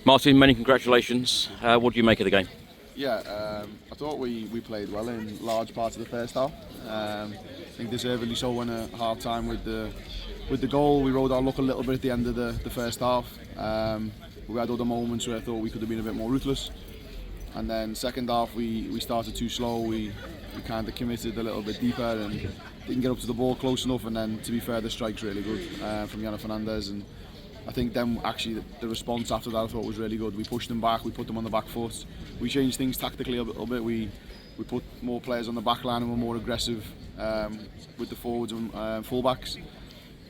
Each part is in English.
Martin, many congratulations. What do you make of the game? Yeah, I thought we played well in large parts of the first half. I think deservedly so when at half time with the goal. We rode our luck a little bit at the end of the first half. We had other moments where I thought we could have been a bit more ruthless. And then second half we started too slow. We kind of committed a little bit deeper and didn't get up to the ball close enough. And then, to be fair, the strike's really good from Yana Fernandez. And I think then actually the response after that I thought was really good. We pushed them back, we put them on the back foot. We changed things tactically a little bit. We put more players on the back line and were more aggressive with the forwards and fullbacks.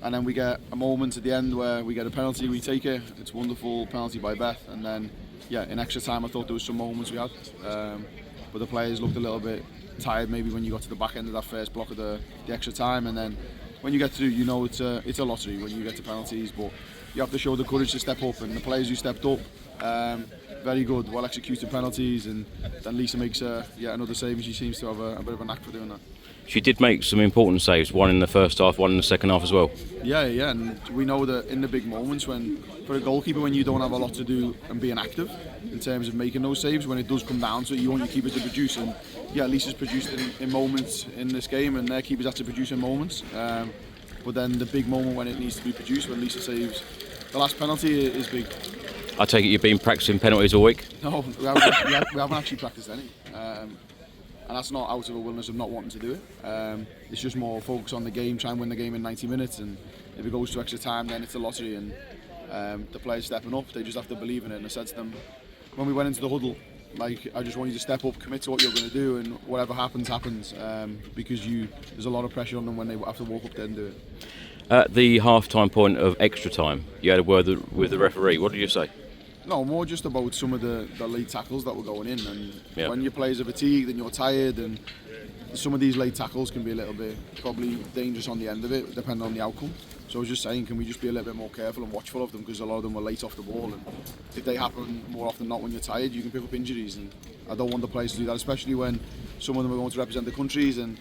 And then we get a moment at the end where we get a penalty, we take it. It's a wonderful penalty by Beth. And then, yeah, in extra time I thought there was some moments we had. But the players looked a little bit tired maybe when you got to the back end of that first block of the extra time. And then when you get through, you know it's a lottery when you get to penalties. But you have to show the courage to step up, and the players who stepped up, very good, well executed penalties, and then Lisa makes another save, and she seems to have a bit of a knack for doing that. She did make some important saves, one in the first half, one in the second half as well. Yeah, and we know that in the big moments when, for a goalkeeper, when you don't have a lot to do and being active in terms of making those saves, when it does come down to it, you want your keeper to produce, and yeah, Lisa's produced in moments in this game, and their keepers have to produce in moments. But then the big moment when it needs to be produced, when Lisa saves the last penalty, is big. I take it you've been practicing penalties all week? No, we haven't actually practiced any. And that's not out of a willingness of not wanting to do it. It's just more focus on the game, try and win the game in 90 minutes, and if it goes to extra time, then it's a lottery, and the players stepping up, they just have to believe in it. And I said to them when we went into the huddle, like, I just want you to step up, commit to what you're going to do, and whatever happens, because there's a lot of pressure on them when they have to walk up there and do it. At the half-time point of extra time, you had a word with the referee. What did you say? No, more just about some of the late tackles that were going in, and when your players are fatigued and you're tired, and some of these late tackles can be a little bit probably dangerous on the end of it, depending on the outcome. So I was just saying, can we just be a little bit more careful and watchful of them, because a lot of them were late off the ball, and if they happen more often than not when you're tired, you can pick up injuries, and I don't want the players to do that, especially when some of them are going to represent the countries. And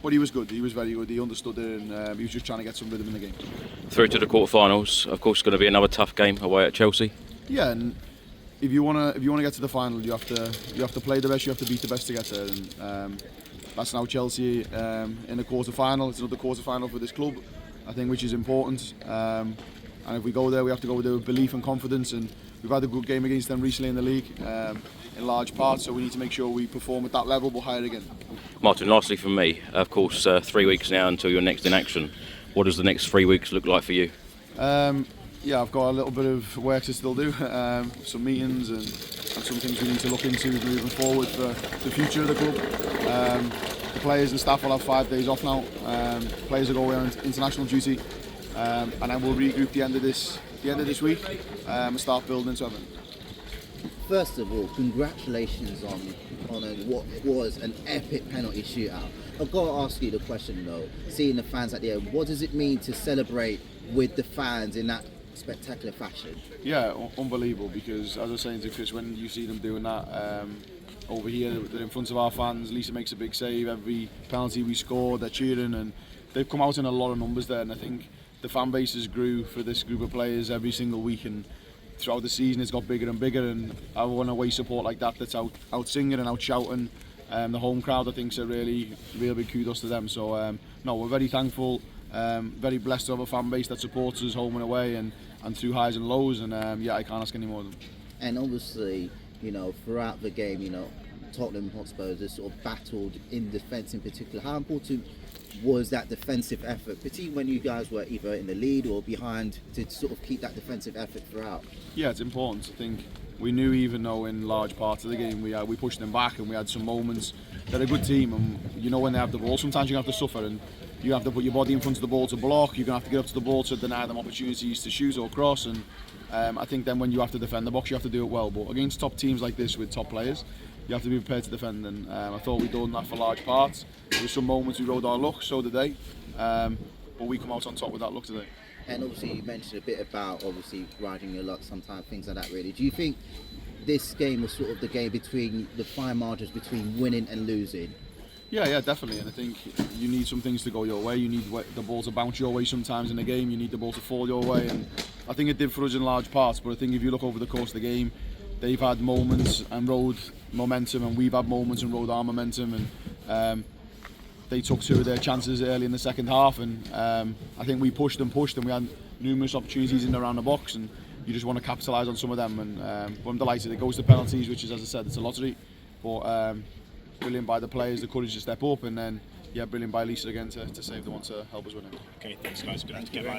but he was good, he was very good, he understood it, and he was just trying to get some rhythm in the game. Through to the quarter-finals, of course, it's going to be another tough game away at Chelsea. Yeah, and if you want to get to the final, you have to play the best, you have to beat the best to get there, and that's now Chelsea in a quarter-final. It's another quarter-final for this club, I think, which is important. And if we go there, we have to go there with belief and confidence, and we've had a good game against them recently in the league, in large part, so we need to make sure we perform at that level, but higher again. Martin, lastly from me, of course, 3 weeks now until you're next in action. What does the next 3 weeks look like for you? Yeah, I've got a little bit of work to still do, some meetings and some things we need to look into moving forward for the future of the club. The players and staff will have 5 days off now. Players will go away on international duty, and then we'll regroup the end of this week and start building something. First of all, congratulations on what was an epic penalty shootout. I've got to ask you the question though, seeing the fans at the end, what does it mean to celebrate with the fans in that spectacular fashion? Yeah, unbelievable, because as I was saying to Chris, when you see them doing that over here, they're in front of our fans. Lisa makes a big save, every penalty we score, they're cheering, and they've come out in a lot of numbers there, and I think the fan bases grew for this group of players every single week, and throughout the season it's got bigger and bigger, and I want away support like that's out singing and out shouting. The home crowd, I think, is a real big kudos to them. So no, we're very thankful, very blessed to have a fan base that supports us home and away, and through highs and lows, and I can't ask any more of them. And obviously, throughout the game, Tottenham Hotspur has sort of battled in defence in particular. How important was that defensive effort, particularly when you guys were either in the lead or behind, to sort of keep that defensive effort throughout? Yeah, it's important. I think we knew, even though in large parts of the game we pushed them back, and we had some moments. They're a good team, and when they have the ball, sometimes you have to suffer, and you have to put your body in front of the ball to block. You're going to have to get up to the ball to deny them opportunities to shoot or cross, and I think then when you have to defend the box, you have to do it well. But against top teams like this with top players, you have to be prepared to defend, and I thought we'd done that for large parts. There were some moments we rode our luck, so did they, but we come out on top with that luck today. And obviously you mentioned a bit about obviously riding your luck sometimes, things like that really. Do you think this game was sort of the game between the fine margins between winning and losing? Yeah, definitely. And I think you need some things to go your way. You need the ball to bounce your way sometimes in the game. You need the ball to fall your way. And I think it did for us in large parts. But I think if you look over the course of the game, they've had moments and rode momentum, and we've had moments and rode our momentum. And they took 2 of their chances early in the second half. And I think we pushed, and we had numerous opportunities in and around the box. And you just want to capitalise on some of them. And I'm delighted it goes to penalties, which is, as I said, it's a lottery. But brilliant by the players, the courage to step up, and then brilliant by Lisa again to save the one to help us win it. Okay, thanks guys. Good to get